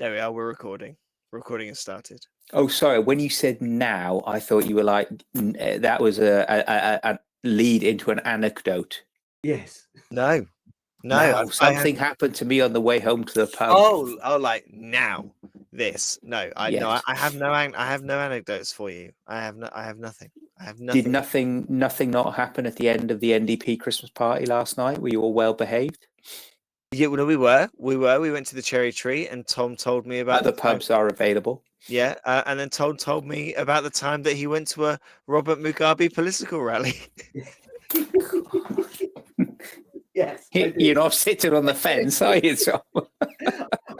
There we are. We're recording. Recording has started. Oh, sorry. When you said now, I thought you were like that was a lead into an anecdote. Yes. No. Something happened to me on the way home to the pub. Oh, like now. This. No, I have no anecdotes for you. I have nothing. Did nothing not happen at the end of the NDP Christmas party last night? Were you all well behaved? Yeah, no, we were. We went to the Cherry Tree, and Tom told me about Other pubs are available. Yeah, and then told me about the time that he went to a Robert Mugabe political rally. Yes, you're not sitting on the fence, are you, Tom?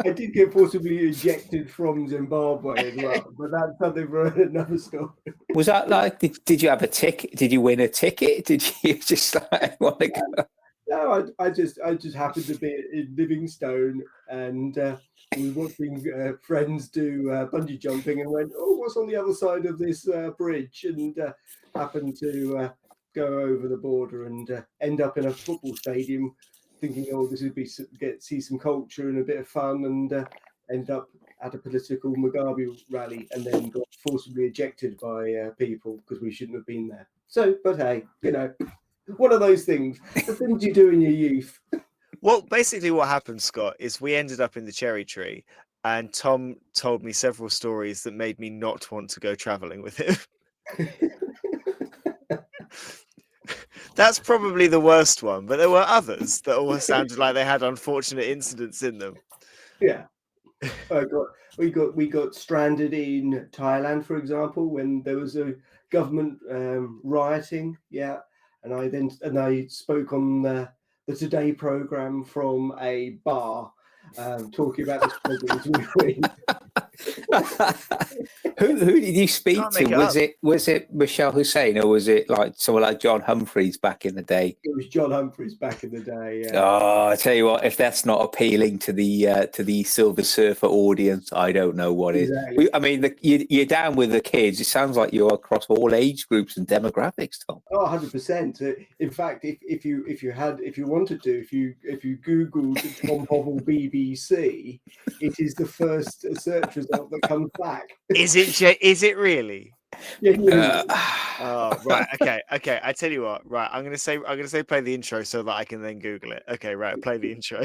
I did get forcibly ejected from Zimbabwe as well, but that's something for another story. Was that like? Did you have a ticket? Did you win a ticket? Did you just like want to go? No, I just happened to be in Livingstone, and we were watching friends do bungee jumping, and went, "Oh, what's on the other side of this bridge?" And happened to go over the border and end up in a football stadium, thinking, "Oh, this would be see some culture and a bit of fun," and end up at a political Mugabe rally, and then got forcibly ejected by people because we shouldn't have been there. So, but hey, one of those things, the things you do in your youth. Well, basically what happened, Scott, is we ended up in the Cherry Tree, and Tom told me several stories that made me not want to go travelling with him. That's probably the worst one, but there were others that all sounded like they had unfortunate incidents in them. Yeah. We got stranded in Thailand, for example, when there was a government rioting. Yeah. And I spoke on the Today program from a bar, talking about this problem. Who did you speak to? Was it Michelle Hussein, or was it like someone like John Humphreys back in the day? It was John Humphreys back in the day. Yeah. Oh, I tell you what, if that's not appealing to the Silver Surfer audience, I don't know what exactly. is. I mean, you're down with the kids. It sounds like you're across all age groups and demographics, Tom. Oh, 100%. In fact, if you wanted to, if you Googled Tom Hobble BBC, it is the first search result that comes back. Is it really? Yeah. Oh, right. Okay. I tell you what. Right. I'm gonna say play the intro so that I can then Google it. Okay. Right. Play the intro.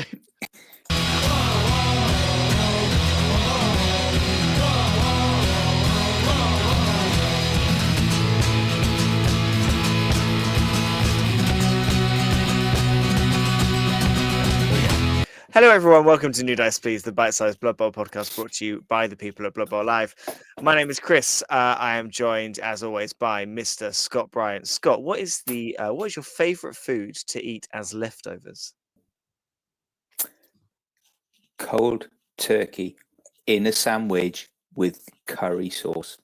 Hello, everyone. Welcome to New Dice Please, the bite-sized Blood Bowl podcast brought to you by the people at Blood Bowl Live. My name is Chris. I am joined, as always, by Mr. Scott Bryant. Scott, what is your favourite food to eat as leftovers? Cold turkey in a sandwich with curry sauce.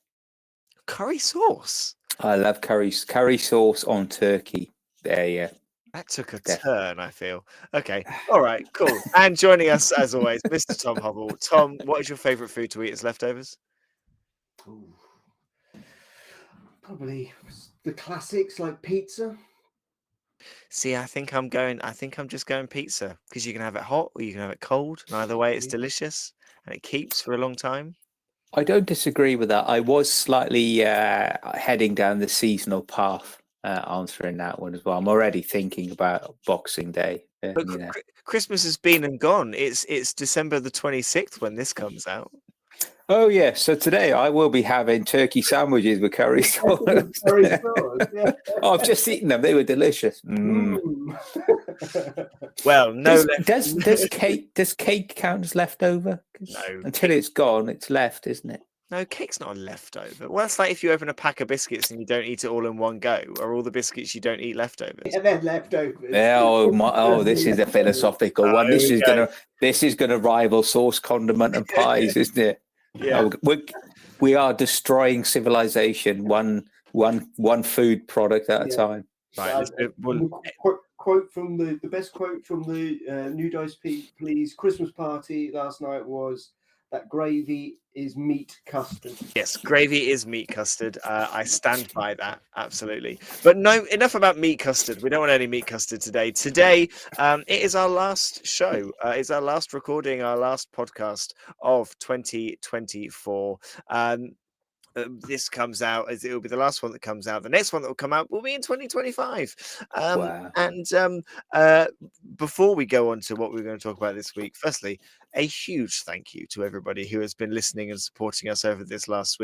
Curry sauce? I love curry sauce on turkey. There, yeah. That took a turn, I feel. Okay. All right, cool. And joining us, as always, Mr. Tom Hubble. Tom, what is your favourite food to eat as leftovers? Ooh. Probably the classics like pizza. See, I think I'm just going pizza, because you can have it hot or you can have it cold. And either way, it's delicious and it keeps for a long time. I don't disagree with that. I was slightly heading down the seasonal path. Answering that one as well. I'm already thinking about Boxing Day. But Christmas has been and gone. It's December the 26th when this comes out. Oh yeah, so today I will be having turkey sandwiches with curry sauce. Yeah. Oh, I've just eaten them; they were delicious. Well, no. Does cake count as leftover? No. Until it's gone, it's left, isn't it? No, cake's not a leftover. Well, it's like if you open a pack of biscuits and you don't eat it all in one go. Are all the biscuits you don't eat leftovers? Yeah, they're leftovers. Oh, this is a philosophical one. This is gonna rival sauce, condiment, and pies, isn't it? Yeah. We are destroying civilization one food product at a time. Right. Quote from the best quote from the New Dice Please Christmas party last night was, that gravy is meat custard. Yes, gravy is meat custard. I stand by that, absolutely. But no, enough about meat custard. We don't want any meat custard today. Today, it is our last show. It's our last recording, our last podcast of 2024. This comes out as it will be the last one that comes out. The next one that will come out will be in 2025. Wow. And before we go on to what we're going to talk about this week, firstly, a huge thank you to everybody who has been listening and supporting us over this last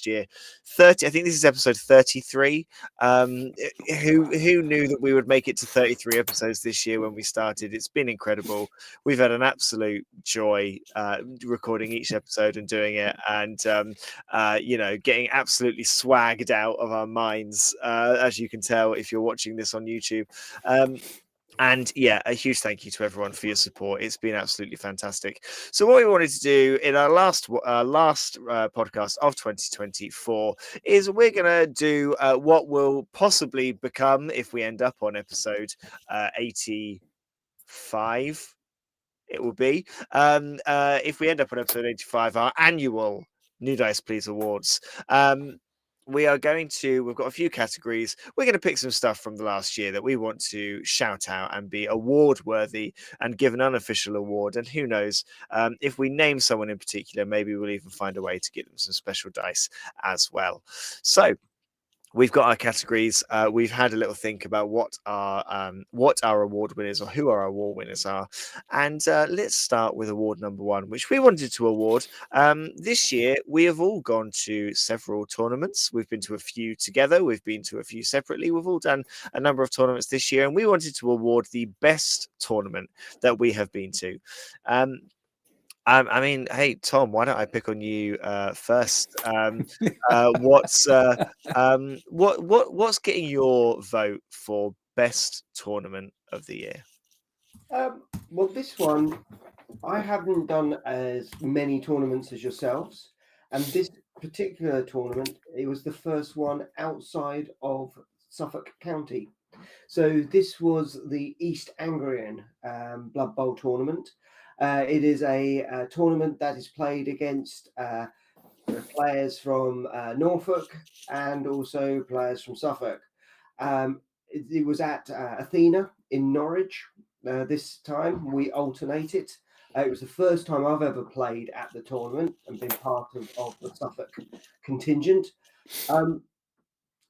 year. 30, I think this is episode 33. Who knew that we would make it to 33 episodes this year when we started? It's been incredible. We've had an absolute joy recording each episode and doing it, and getting absolutely swagged out of our minds, as you can tell if you're watching this on YouTube. And yeah, a huge thank you to everyone for your support. It's been absolutely fantastic. So what we wanted to do in our last podcast of 2024 is we're going to do what will possibly become, if we end up on episode 85, it will be. If we end up on episode 85, our annual New Dice Please Awards. We've got a few categories. We're going to pick some stuff from the last year that we want to shout out and be award worthy and give an unofficial award. And who knows, if we name someone in particular, maybe we'll even find a way to give them some special dice as well. So we've got our categories. We've had a little think about what our award winners or who our award winners are. And let's start with award number one, which we wanted to award. This year, we have all gone to several tournaments. We've been to a few together. We've been to a few separately. We've all done a number of tournaments this year. And we wanted to award the best tournament that we have been to. I mean, hey Tom, why don't I pick on you first? What's getting your vote for best tournament of the year? Well, this one, I haven't done as many tournaments as yourselves, and this particular tournament, it was the first one outside of Suffolk County. So this was the East Anglian Blood Bowl tournament. It is a tournament that is played against players from Norfolk and also players from Suffolk. It was at Athena in Norwich. This time we alternated. It was the first time I've ever played at the tournament and been part of the Suffolk contingent.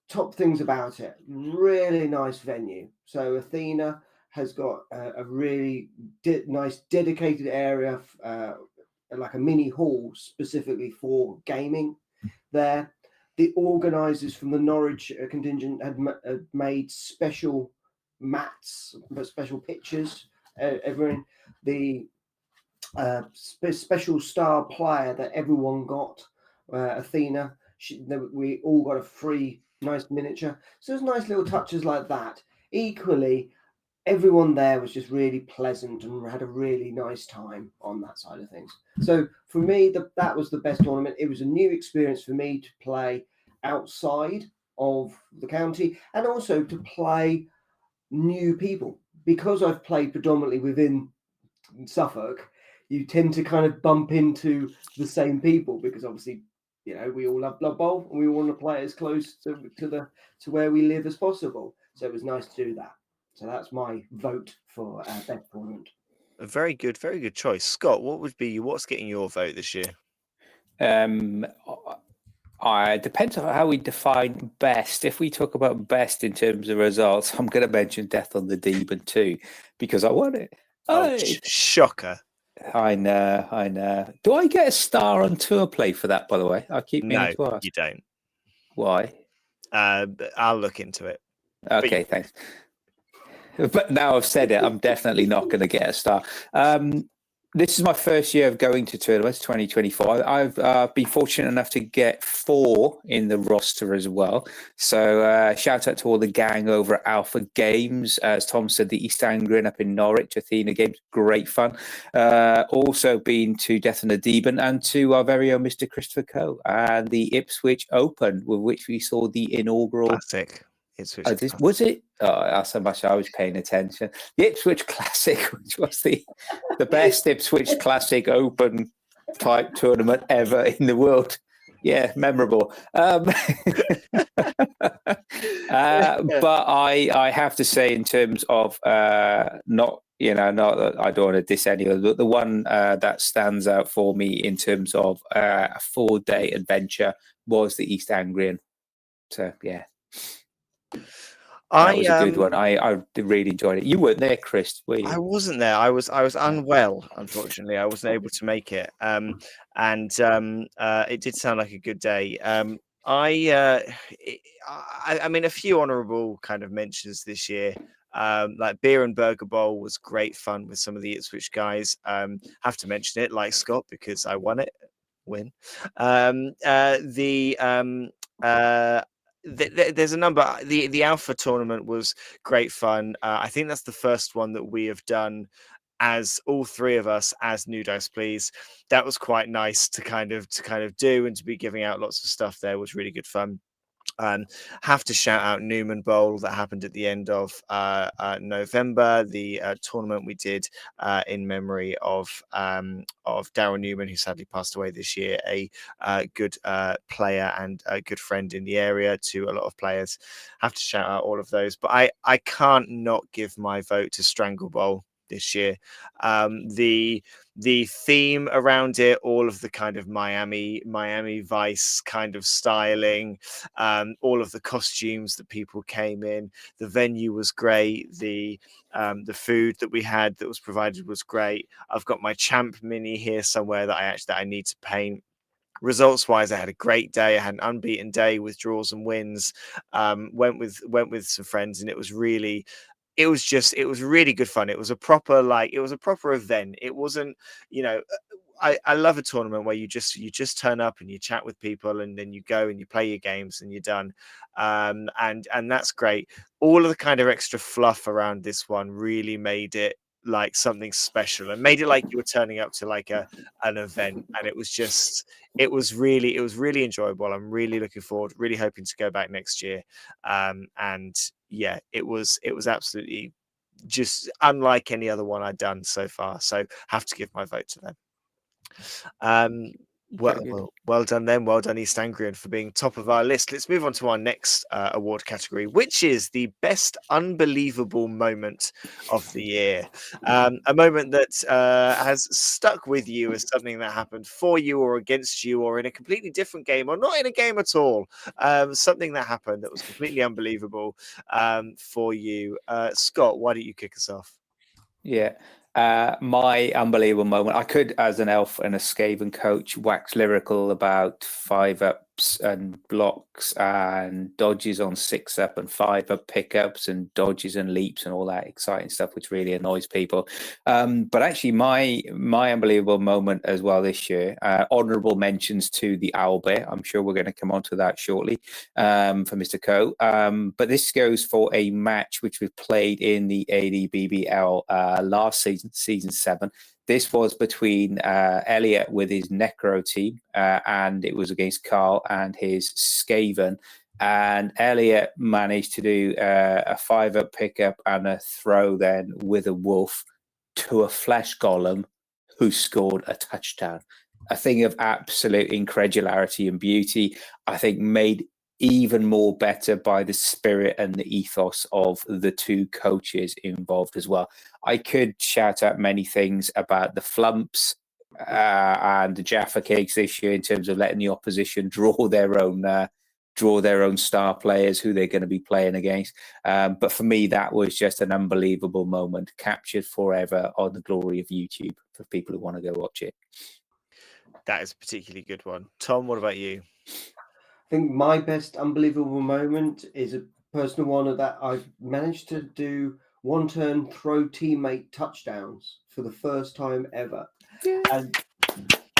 Top things about it, really nice venue. So Athena has got a really nice dedicated area, like a mini hall specifically for gaming there. The organisers from the Norwich contingent had made special mats, special pitches. The special star player that everyone got, Athena, we all got a free nice miniature. So there's nice little touches like that. Equally, everyone there was just really pleasant and had a really nice time on that side of things. So for me, that was the best tournament. It was a new experience for me to play outside of the county and also to play new people. Because I've played predominantly within Suffolk, you tend to kind of bump into the same people because obviously, we all love Blood Bowl and we want to play as close to where we live as possible. So it was nice to do that. So that's my vote for best tournament. A very good choice, Scott. What's getting your vote this year? I depends on how we define best. If we talk about best in terms of results, I'm going to mention Death on the Demon too because I want it. Shocker! I know. Do I get a star on tour play for that? By the way, I keep meaning to ask. You don't. Why? I'll look into it. Okay, thanks. But now I've said it, I'm definitely not going to get a star. This is my first year of going to tournaments, 2024. I've been fortunate enough to get 4 in the roster as well. So shout out to all the gang over at Alpha Games. As Tom said, the East Anglian up in Norwich, Athena Games, great fun. Also been to Death and the Demon and to our very own Mr. Christopher Coe and the Ipswich Open, with which we saw the inaugural... Classic. Was it? Oh, that's how much I was paying attention. The Ipswich Classic, which was the best Ipswich Classic Open type tournament ever in the world. Yeah, memorable. But I have to say, in terms of not that I don't want to diss anyone, but the one that stands out for me in terms of a 4-day adventure was the East Anglian. So yeah, that was a good one. I really enjoyed it. You weren't there, Chris, were you? I wasn't there. I was unwell, unfortunately. I wasn't able to make it. It did sound like a good day. I mean, a few honourable kind of mentions this year. Like Beer and Burger Bowl was great fun with some of the Ipswich guys. Have to mention it, like Scott, because I won it. Win. There's a number. The Alpha tournament was great fun. I think that's the first one that we have done as all three of us as New Dice Please. That was quite nice to kind of do, and to be giving out lots of stuff there was really good fun. Have to shout out Newman Bowl that happened at the end of November, the tournament we did in memory of Darryl Newman, who sadly passed away this year, a good player and a good friend in the area to a lot of players. Have to shout out all of those, but I can't not give my vote to Strangle Bowl this year. The theme around it, all of the kind of Miami Vice kind of styling, all of the costumes that people came in, the venue was great, the food that we had that was provided was great. I've got my champ mini here somewhere that I need to paint. Results wise, I had a great day. I had an unbeaten day with draws and wins. Went with some friends, and it was really good fun. It was a proper event. It wasn't, I love a tournament where you just turn up and you chat with people, and then you go and you play your games and you're done. And that's great. All of the kind of extra fluff around this one really made it like something special, and made it like you were turning up to like an event. And it was really enjoyable. I'm really looking forward, really hoping to go back next year. And yeah, it was absolutely just unlike any other one I'd done so far. So have to give my vote to them. Well done then. Well done, East Anglian, for being top of our list. Let's move on to our next award category, which is the best unbelievable moment of the year. A moment that has stuck with you as something that happened for you or against you, or in a completely different game, or not in a game at all. Something that happened that was completely unbelievable for you. Scott, why don't you kick us off? Yeah. My unbelievable moment. I could, as an elf and a Skaven coach, wax lyrical about 5-ups and blocks and dodges on 6-up and 5-up pickups and dodges and leaps and all that exciting stuff, which really annoys people. But actually, my unbelievable moment as well this year, honourable mentions to the Owlbear. I'm sure we're going to come on to that shortly for Mr. Coe. But this goes for a match which was played in the ADBBL last season 7. This was between Elliot with his Necro team, and it was against Carl and his Skaven. And Elliot managed to do a 5-up pickup and a throw then with a wolf to a flesh golem who scored a touchdown. A thing of absolute incredulity and beauty, I think, made even more better by the spirit and the ethos of the two coaches involved as well. I could shout out many things about the flumps and the Jaffa cakes this year in terms of letting the opposition draw their own star players who they're going to be playing against. But for me, that was just an unbelievable moment, captured forever on the glory of YouTube for people who want to go watch it. That is a particularly good one. Tom, what about you? I think my best unbelievable moment is a personal one that I've managed to do one turn throw teammate touchdowns for the first time ever. Yeah. And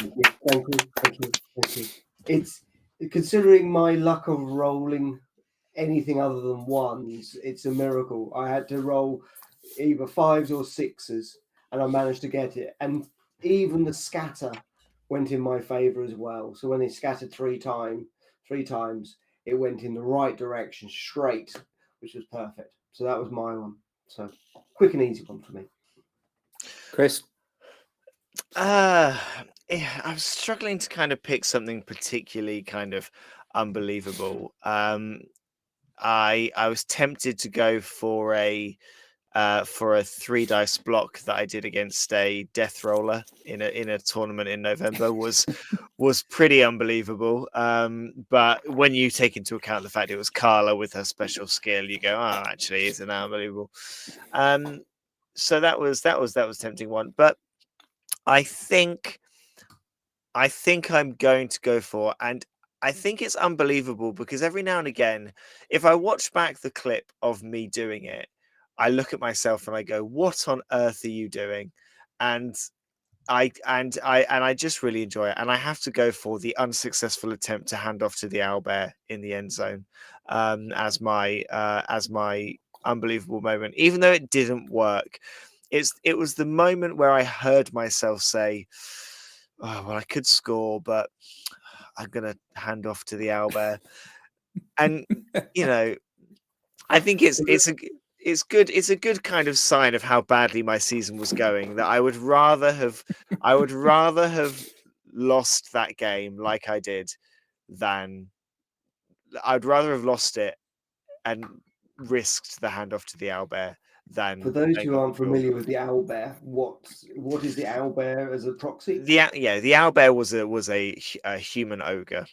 thank you. It's considering my luck of rolling anything other than ones, it's a miracle. I had to roll either 5s or 6s, and I managed to get it. And even the scatter went in my favor as well. So when they scattered three times, it went in the right direction straight, which was perfect. So that was my one. So quick and easy one for me. Chris? I'm struggling to kind of pick something particularly kind of unbelievable. I was tempted to go for a 3 dice block that I did against a death roller in a tournament in November was pretty unbelievable. But when you take into account the fact it was Carla with her special skill, you go, oh, actually, isn't that unbelievable? So that was tempting one. But I think I'm going to go for, and I think it's unbelievable because every now and again, if I watch back the clip of me doing it, I look at myself and I go, "What on earth are you doing?" And I just really enjoy it, and I have to go for the unsuccessful attempt to hand off to the owlbear in the end zone as my unbelievable moment, even though it didn't work. It was the moment where I heard myself say, "Oh well, I could score, but I'm gonna hand off to the owlbear," and you know, I think it's good. It's a good kind of sign of how badly my season was going. That I would rather have lost that game like I did than I'd rather have lost it and risked the handoff to the owlbear than For those going who up aren't the draw. familiar with the owlbear, what is the owlbear as a proxy? The owlbear was a human ogre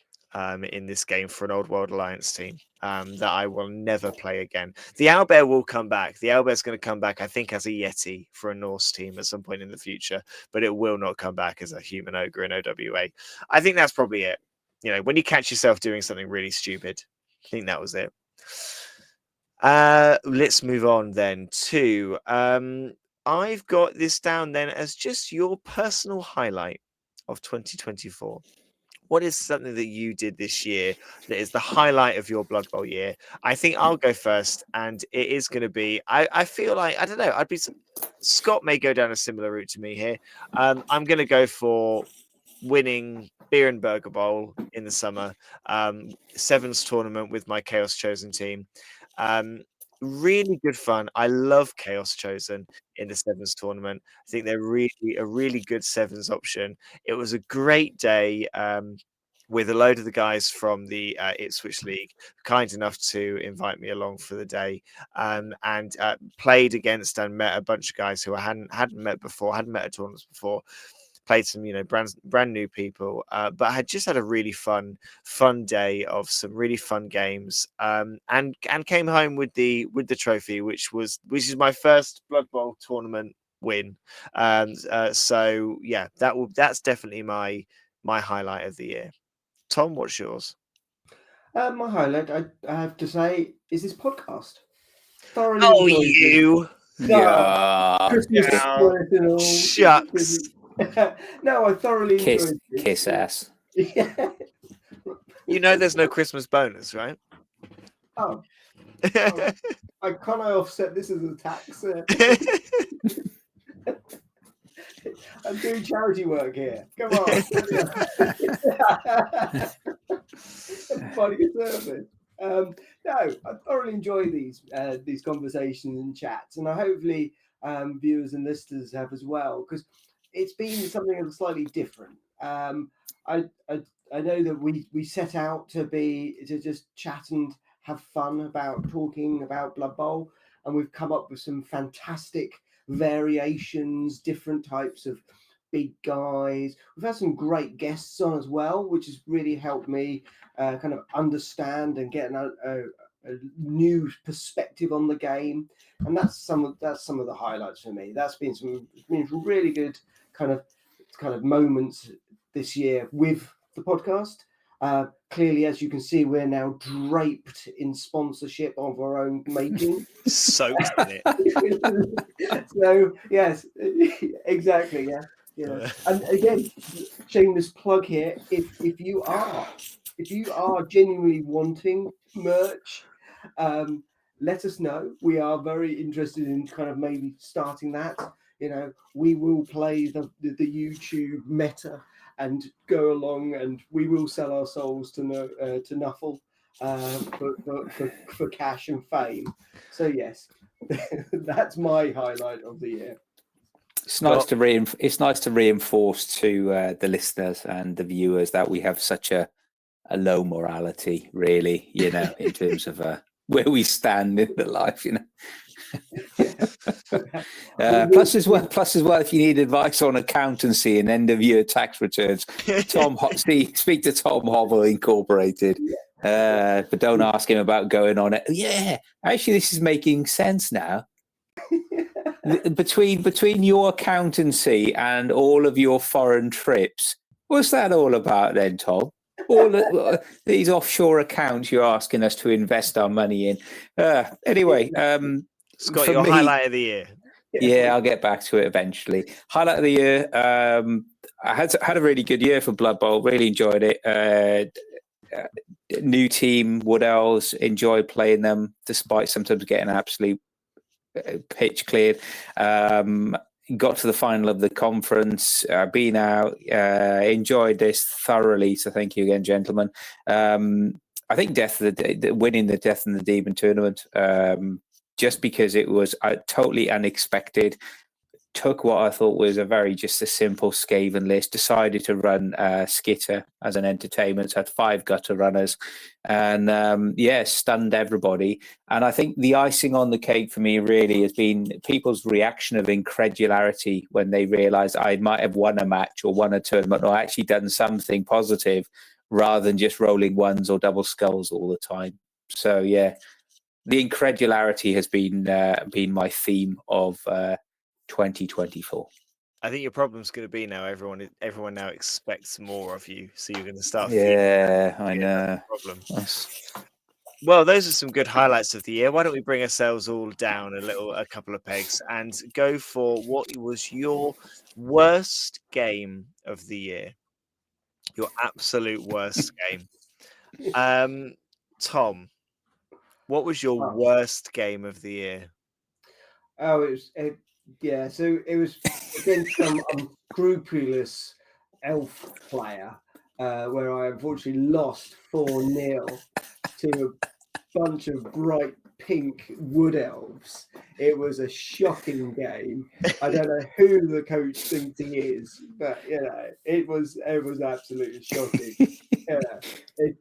in this game for an Old World Alliance team that I will never play again. The owlbear will come back. The owlbear's going to come back, I think, as a yeti for a Norse team at some point in the future, but it will not come back as a human ogre in OWA. I think that's probably it. When you catch yourself doing something really stupid, I think that was it. Let's move on then to I've got this down then as just your personal highlight of 2024. What is something that you did this year that is the highlight of your Blood Bowl year? I think I'll go first, and it is going to be. I feel like I don't know. Scott may go down a similar route to me here. I'm going to go for winning Beer and Burger Bowl in the summer, Sevens tournament with my Chaos Chosen team. Um, Really good fun. I love Chaos Chosen in the Sevens tournament. I think they're really a really good Sevens option. It was a great day. With a load of the guys from the Ipswich League, kind enough to invite me along for the day, and played against and met a bunch of guys who I hadn't met before, hadn't met at tournaments before, played some brand new people, but I had just had a really fun day of some really fun games, and came home with the trophy, which is my first Blood Bowl tournament win. So yeah, that's definitely my highlight of the year. Tom, what's yours? My highlight, I have to say, is this podcast. Thoroughly Oh, enjoyed it. you Yeah. Christmas spirit and all. shucks. No, I thoroughly enjoyed this. Kiss ass. Yeah. There's no Christmas bonus, right? Oh, I can't offset this as a tax. I'm doing charity work here. Come on. Providing a service. No, I thoroughly enjoy these conversations and chats, and I hopefully viewers and listeners have as well, because it's been something slightly different. I know that we set out to just chat and have fun about talking about Blood Bowl, and we've come up with some fantastic variations, different types of big guys. We've had some great guests on as well, which has really helped me kind of understand and get a new perspective on the game, and that's some of the highlights for me. That's been some really good kind of moments this year with the podcast. Clearly, as you can see, we're now draped in sponsorship of our own making. Soaked in it. So yes, exactly. Yeah. And again, shameless plug here. If you are genuinely wanting merch, let us know. We are very interested in kind of maybe starting that. We will play the YouTube meta and go along, and we will sell our souls to Nuffle for cash and fame. So yes, that's my highlight of the year. It's nice to reinforce to the listeners and the viewers that we have such a low morality, really, in terms of where we stand in the life, Plus as well, if you need advice on accountancy and end of year tax returns, speak to Tom Hobble Incorporated. But don't ask him about going on it. Yeah, actually, this is making sense now. Between your accountancy and all of your foreign trips, what's that all about then, Tom? All these offshore accounts you're asking us to invest our money in. Anyway, Scott, your highlight of the year. Yeah, I'll get back to it eventually. Highlight of the year. I had a really good year for Blood Bowl. Really enjoyed it. New team, Wood Elves. Enjoy playing them, despite sometimes getting absolute pitch cleared. Got to the final of the conference. Been out. Enjoyed this thoroughly. So thank you again, gentlemen. I think winning the Death and the Demon tournament. Just because it was totally unexpected, took what I thought was just a simple Skaven list, decided to run Skitter as an entertainment, so had 5 gutter runners, and stunned everybody. And I think the icing on the cake for me really has been people's reaction of incredulity when they realised I might have won a match or won a tournament or actually done something positive rather than just rolling ones or double skulls all the time. So yeah. The incredulity has been my theme of 2024. I think your problem's going to be now. Everyone now expects more of you, so you're going to start. Yeah, I know. Problem. Well, those are some good highlights of the year. Why don't we bring ourselves all down a couple of pegs, and go for what was your worst game of the year? Your absolute worst game. Tom, what was your worst game of the year? So it was against some unscrupulous elf player, where I unfortunately lost 4-0 to a bunch of bright pink wood elves. It was a shocking game. I don't know who the coach thinks he is, but it was absolutely shocking.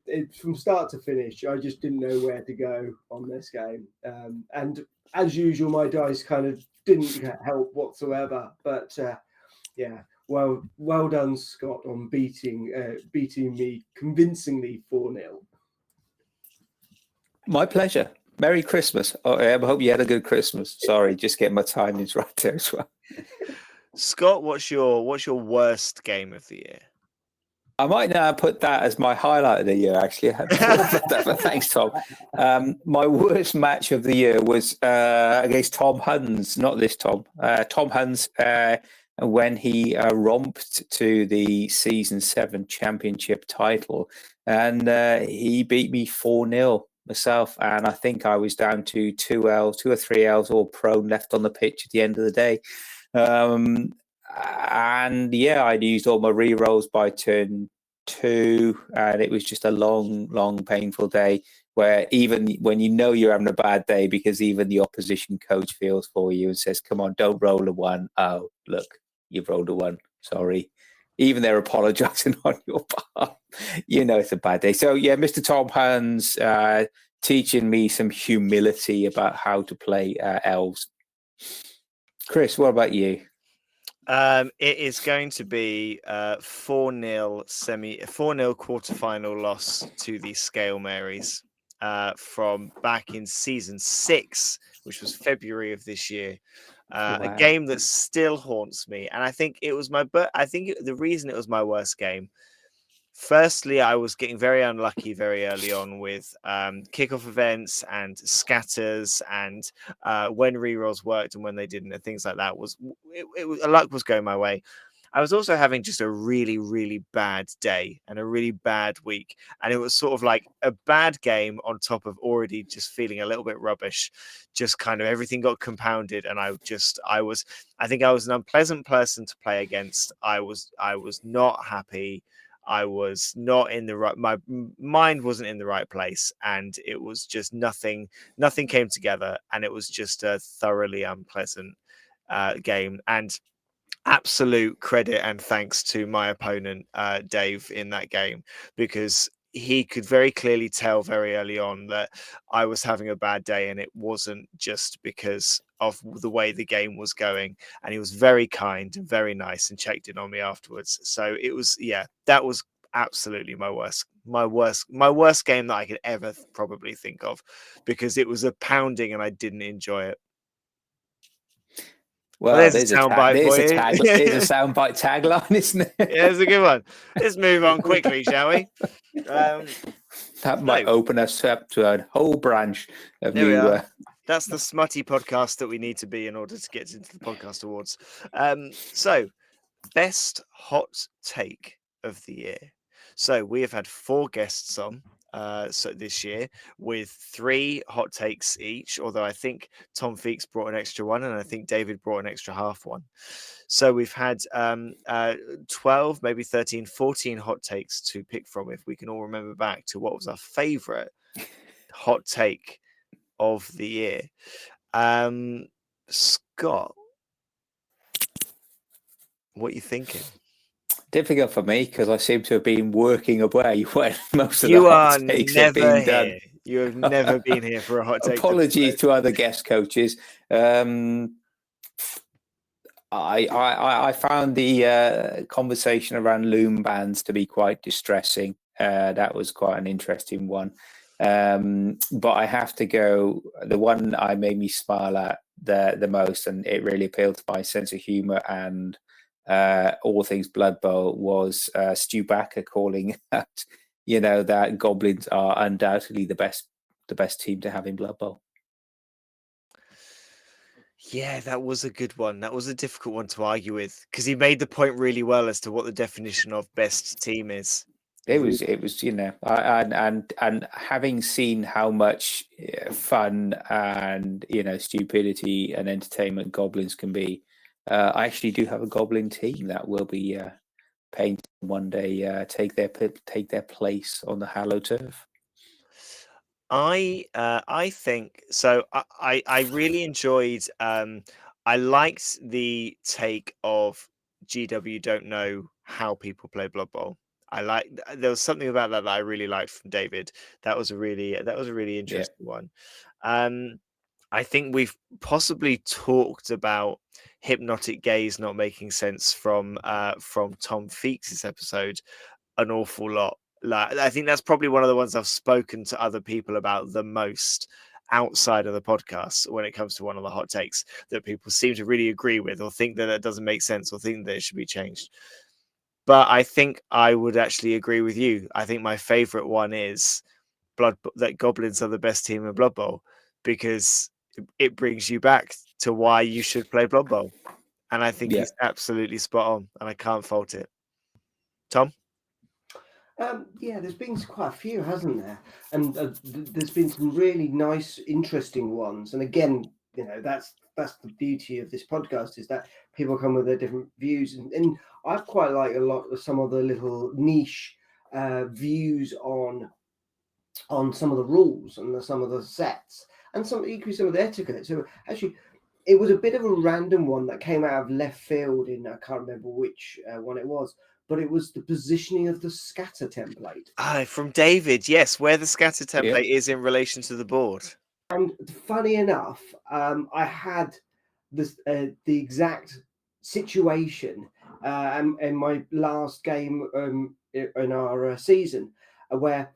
It from start to finish, I just didn't know where to go on this game. And as usual, my dice kind of didn't help whatsoever. But well done, Scott, on beating me convincingly 4-0. My pleasure. Merry Christmas. I hope you had a good Christmas. Sorry, just getting my timings right there as well. Scott, what's your worst game of the year? I might now put that as my highlight of the year, actually. Thanks, Tom. My worst match of the year was against Tom Huns, not this Tom. Tom Huns, when he romped to the Season 7 championship title. And he beat me 4-0 myself. And I think I was down to 2 or 3 Ls all prone left on the pitch at the end of the day. And I'd used all my re-rolls by turn 2, and it was just a long, painful day where even when you're having a bad day, because even the opposition coach feels for you and says, come on, don't roll a 1. Oh, look, you've rolled a 1. Sorry. Even they're apologizing on your behalf. It's a bad day. So, Mr. Tom Huns teaching me some humility about how to play elves. Chris, what about you? It is going to be 4-0 quarterfinal loss to the Scale Marys from back in season 6, which was February of this year. Wow. A game that still haunts me, and I think it was the reason it was my worst game. Firstly, I was getting very unlucky very early on with kickoff events and scatters, and when rerolls worked and when they didn't, and things like that. Luck was going my way. I was also having just a really, really bad day and a really bad week, and it was sort of like a bad game on top of already just feeling a little bit rubbish. Just kind of everything got compounded, and I think I was an unpleasant person to play against. I was not happy. I was not in the right, my mind wasn't in the right place, and it was just nothing came together, and it was just a thoroughly unpleasant game. And absolute credit and thanks to my opponent, Dave, in that game, because he could very clearly tell very early on that I was having a bad day, and it wasn't just because of the way the game was going. And he was very kind and very nice and checked in on me afterwards. So it was, yeah, that was absolutely my worst game that I could ever probably think of, because it was a pounding and I didn't enjoy it. Well, There's a there's a soundbite for you. soundbite tagline, isn't it? Yeah, it's a good one. Let's move on quickly, shall we? That might open us up to a whole branch of There we new. are. That's the smutty podcast that we need to be in order to get into the podcast awards. So, best hot take of the year. So we have had 4 guests on so this year, with 3 hot takes each, although I think Tom Feeks brought an extra one and I think David brought an extra half one. So we've had 12, maybe 13, 14 hot takes to pick from, if we can all remember back to what was our favorite hot take of the year. Scott, what are you thinking? Difficult for me because I seem to have been working away when most of You the are hot takes never have been done. here. You have never been here for a hot take. Apologies to other guest coaches. I found the conversation around loom bands to be quite distressing. That was quite an interesting one. But I have to go, the one I made me smile at the most, and it really appealed to my sense of humor and all things Blood Bowl, was Stu Backer calling out, that goblins are undoubtedly the best team to have in Blood Bowl. Yeah, that was a good one. That was a difficult one to argue with, because he made the point really well as to what the definition of best team is. It was, and having seen how much fun and stupidity and entertainment goblins can be, I actually do have a goblin team that will be painted one day, take their place on the hallowed turf. I think so. I really enjoyed. I liked the take of GW don't know how people play Blood Bowl. There was something about that I really liked from David. That was a really interesting one. I think we've possibly talked about hypnotic gaze not making sense from Tom Feeks' episode an awful lot. Like, I think that's probably one of the ones I've spoken to other people about the most outside of the podcast when it comes to one of the hot takes that people seem to really agree with, or think that it doesn't make sense, or think that it should be changed. But I think I would actually agree with you. I think my favorite one is that goblins are the best team in Blood Bowl, because it brings you back to why you should play Blood Bowl. And I think he's absolutely spot on, and I can't fault it. Tom? Yeah, there's been quite a few, hasn't there? And there's been some really nice, interesting ones. And again, that's the beauty of this podcast, is that people come with their different views. And I quite like a lot of some of the little niche views on some of the rules and some of the sets, and equally some of the etiquette. So actually, it was a bit of a random one that came out of left field in, I can't remember which one it was, but it was the positioning of the scatter template. From David, yes, where the scatter template is in relation to the board. And funny enough, I had this the exact situation in my last game in our season, where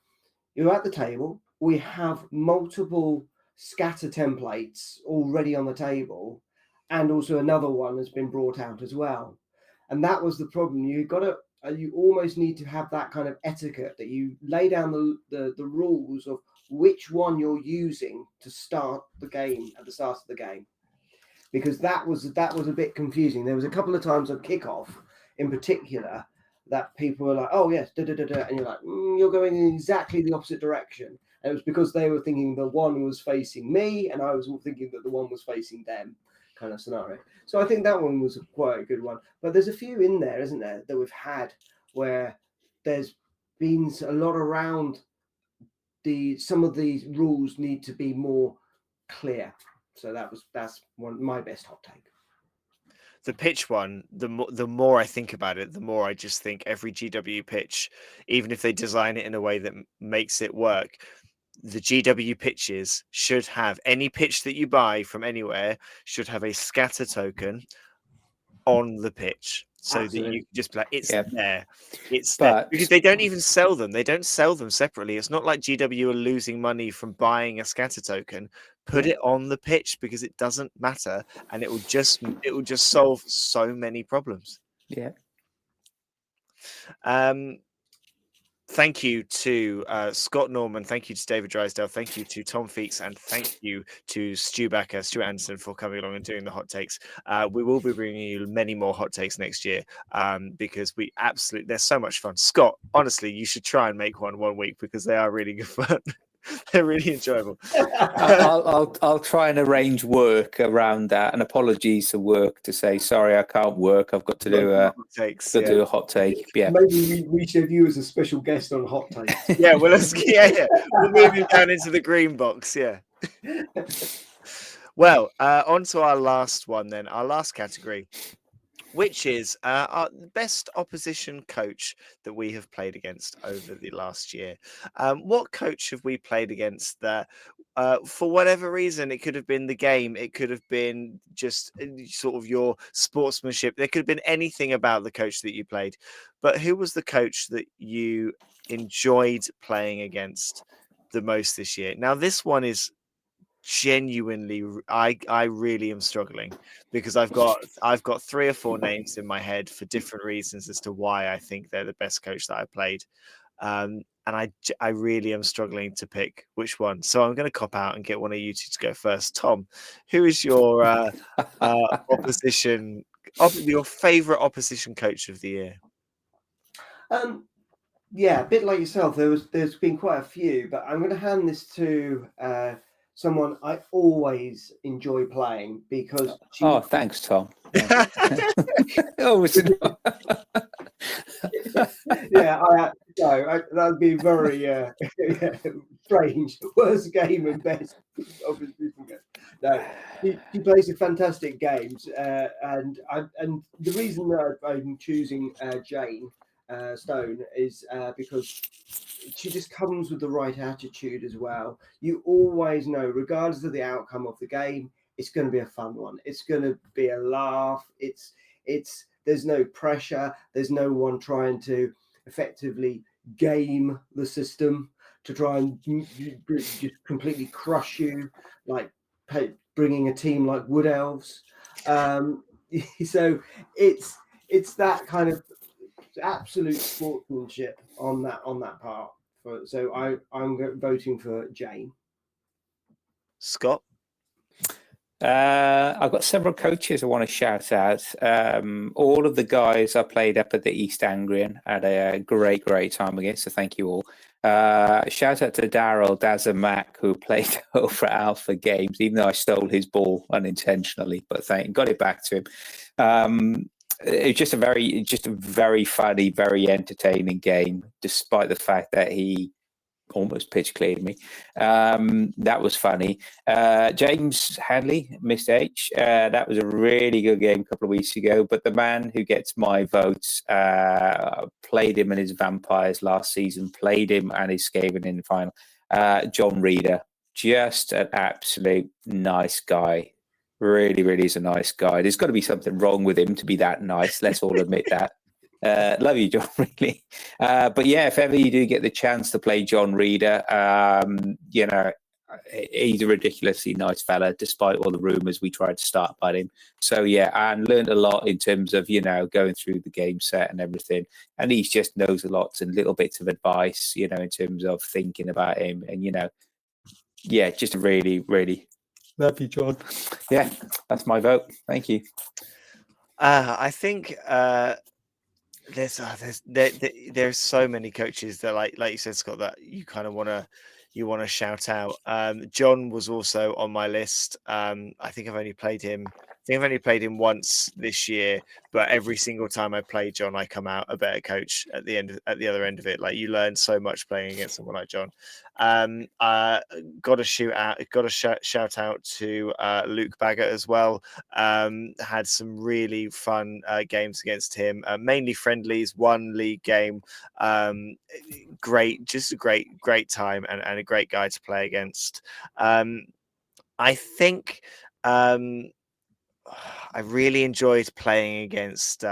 you're at the table, we have multiple scatter templates already on the table, and also another one has been brought out as well. And that was the problem. You almost need to have that kind of etiquette, that you lay down the rules of which one you're using to start the game at the start of the game, because that was a bit confusing. There was a couple of times on kickoff in particular that people were like, "Oh yes, da da da da," and you're like, "You're going in exactly the opposite direction." And it was because they were thinking the one was facing me, and I was thinking that the one was facing them, kind of scenario. So I think that one was quite a good one. But there's a few in there, isn't there, that we've had where there's been a lot around some of these rules need to be more clear. So that's one my best hot take. the pitch one, the more I think about it, the more I just think every GW pitch, even if they design it in a way that makes it work, the GW pitches should have, any pitch that you buy from anywhere should have a scatter token on the pitch, so that you Absolutely. can just be like, it's Yeah. there, it's there, But because they don't even sell them. They don't sell them separately. It's not like GW are losing money from buying a scatter token. Put Yeah. it on the pitch, because it doesn't matter, and it will just solve so many problems. yeah, Thank you to Scott Norman. Thank you to David Drysdale. Thank you to Tom Feeks, and thank you to Stuart Anderson, for coming along and doing the hot takes. We will be bringing you many more hot takes next year, because they're so much fun. Scott, honestly, you should try and make one week, because they are really good fun. They're really enjoyable. I'll try and arrange work around that. And apologies to work to say sorry, I can't work. I've got to do Hot takes. do a hot take. Yeah. Maybe we should have you as a special guest on Hot Takes. Yeah, well, we'll move him down into the green box. Yeah. Well, on to our last one then, our last category, which is our best opposition coach that we have played against over the last year. What coach have we played against that, for whatever reason, it could have been the game, it could have been just sort of your sportsmanship, there could have been anything about the coach that you played, but who was the coach that you enjoyed playing against the most this year? Now, this one is genuinely, I really am struggling, because I've got 3 or 4 names in my head for different reasons as to why I think they're the best coach that I played, and I really am struggling to pick which one. So I'm going to cop out and get one of you two to go first. Tom, who is your your favorite opposition coach of the year? Yeah, a bit like yourself. There's been quite a few, but I'm going to hand this to someone I always enjoy playing, because Oh, thanks, Tom. Oh, yeah, that'd be very strange. Worst game and best opposition game. No, he plays a fantastic games, and the reason that I'm choosing Jane Stone is because she just comes with the right attitude as well. You always know, regardless of the outcome of the game, it's going to be a fun one. It's going to be a laugh. It's there's no pressure. There's no one trying to effectively game the system to try and just completely crush you, like bringing a team like Wood Elves. So it's that kind of absolute sportsmanship on that part. So I'm voting for Jane. Scott? I've got several coaches I want to shout out. All of the guys I played up at the East Anglian had a great time against, so thank you all. Shout out to Daryl Mac, who played over Alpha Games, even though I stole his ball unintentionally, but got it back to him. It was just a very funny, very entertaining game, despite the fact that he almost pitch cleared me. That was funny. James Hadley, Mr. H, that was a really good game a couple of weeks ago, but the man who gets my votes, played him and his Vampires last season, played him and his Skaven in the final. John Reeder, just an absolute nice guy. Really is a nice guy. There's got to be something wrong with him to be that nice. Let's all admit that. Love you, John, really. But yeah, if ever you do get the chance to play John Reeder, he's a ridiculously nice fella, despite all the rumours we tried to start about him. So yeah, and learned a lot in terms of, going through the game set and everything. And he just knows a lot and little bits of advice, in terms of thinking about him. And, yeah, just really love you, John. Yeah, that's my vote. Thank you. I think there's so many coaches that like you said, Scott, that you kind of want to shout out. John was also on my list. I think I've only played him think I've only played him once this year, but every single time I play John, I come out a better coach at the other end of it. Like, you learn so much playing against someone like John. Got a shout out to Luke Baggett as well. Had some really fun games against him, mainly friendlies, one league game. Just a great time, and a great guy to play against. I think I really enjoyed playing against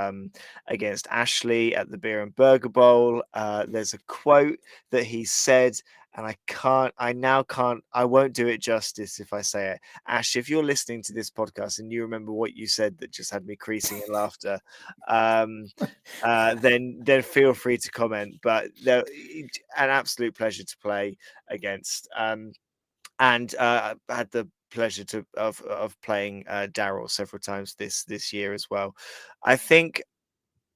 Ashley at the Beer and Burger Bowl. There's a quote that he said, and I won't do it justice if I say it. Ash, if you're listening to this podcast and you remember what you said that just had me creasing in laughter, then feel free to comment. But an absolute pleasure to play against. And I had the pleasure of playing Daryl several times this year as well. I think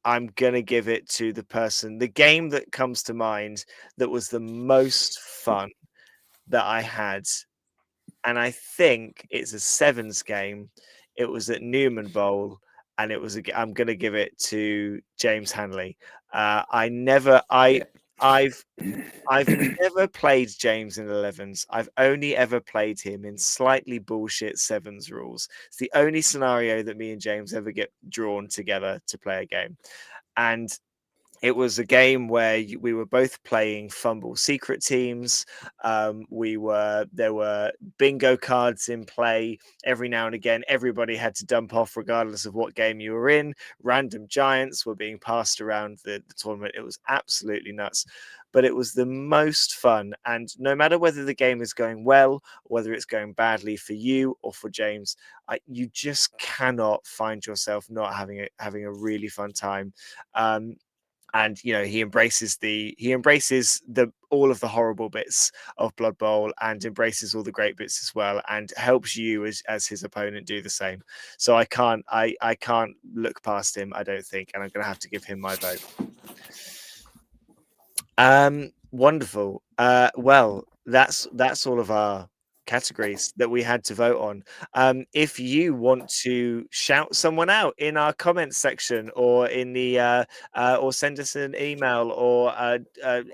I'm gonna give it to the game that comes to mind that was the most fun that I had, and I think it's a sevens game. It was at Newman Bowl, and I'm gonna give it to James Hanley. I've never played James in 11s. I've only ever played him in slightly bullshit sevens rules. It's the only scenario that me and James ever get drawn together to play a game. And it was a game where we were both playing fumble secret teams. There were bingo cards in play every now and again. Everybody had to dump off regardless of what game you were in. Random giants were being passed around the tournament. It was absolutely nuts, but it was the most fun. And no matter whether the game is going well, or whether it's going badly for you or for James, you just cannot find yourself not having a really fun time. And he embraces all of the horrible bits of Blood Bowl, and embraces all the great bits as well, and helps you as his opponent do the same. So I can't look past him, I don't think, and I'm gonna have to give him my vote. Wonderful. Well, that's all of our categories that we had to vote on. If you want to shout someone out in our comments section, or in the or send us an email, or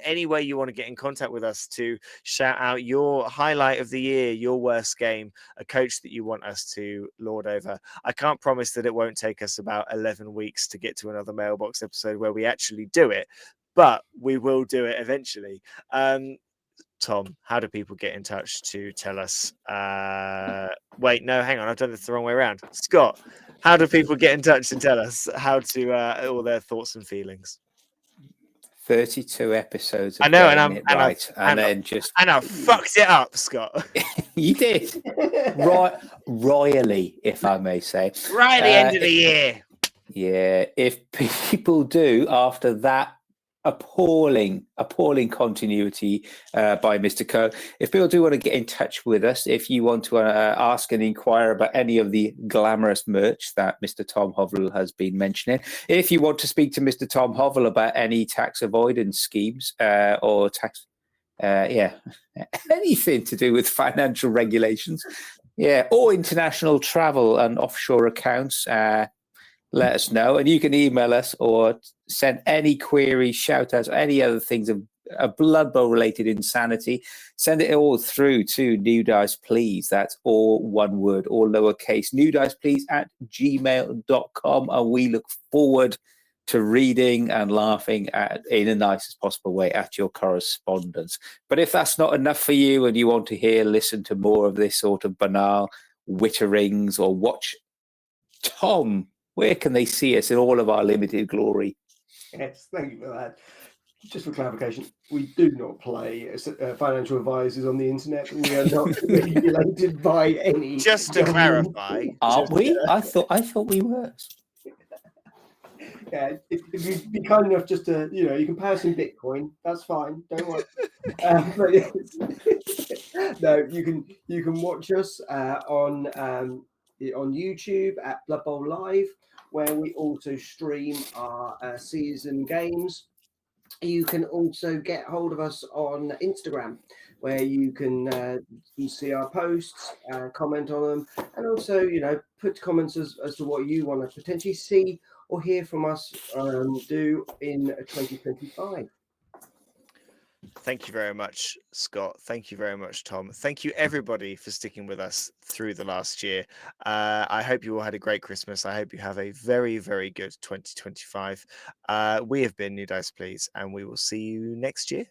any way you want to get in contact with us to shout out your highlight of the year, your worst game, a coach that you want us to lord over, I can't promise that it won't take us about 11 weeks to get to another mailbox episode where we actually do it, but we will do it eventually. Tom, how do people get in touch to tell us? Wait, no, hang on, I've done this the wrong way around. Scott, how do people get in touch and tell us how to all their thoughts and feelings? 32 episodes. I know, and I fucked it up, Scott. You did, royally, if I may say. Right at the end of the year. Yeah, if people do, after that appalling continuity by Mr. Coe, if people do want to get in touch with us, if you want to ask and inquire about any of the glamorous merch that Mr. Tom Hovell has been mentioning, if you want to speak to Mr. Tom Hovell about any tax avoidance schemes or tax anything to do with financial regulations, or international travel and offshore accounts, let us know. And you can email us or send any queries, shout outs, any other things of Blood Bowl related insanity. Send it all through to New Dice Please. That's all one word, all lowercase, newdiceplease@gmail.com. And we look forward to reading and laughing in the nicest possible way at your correspondence. But if that's not enough for you and you want to listen to more of this sort of banal witterings, or watch Tom, where can they see us in all of our limited glory? Yes, thank you for that. Just for clarification, we do not play financial advisors on the internet. We are not regulated by any. Just to clarify, aren't we? I thought we were. Yeah, if you'd be kind enough just to, you can pay us in Bitcoin. That's fine. Don't worry. No, you can watch us on YouTube at Blood Bowl Live, where we also stream our season games. You can also get hold of us on Instagram, where you can see our posts, comment on them, and also, put comments as to what you want to potentially see or hear from us do in 2025. Thank you very much, Scott. Thank you very much, Tom. Thank you, everybody, for sticking with us through the last year. I hope you all had a great Christmas. I hope you have a very, very good 2025. We have been New Dice Please, and we will see you next year.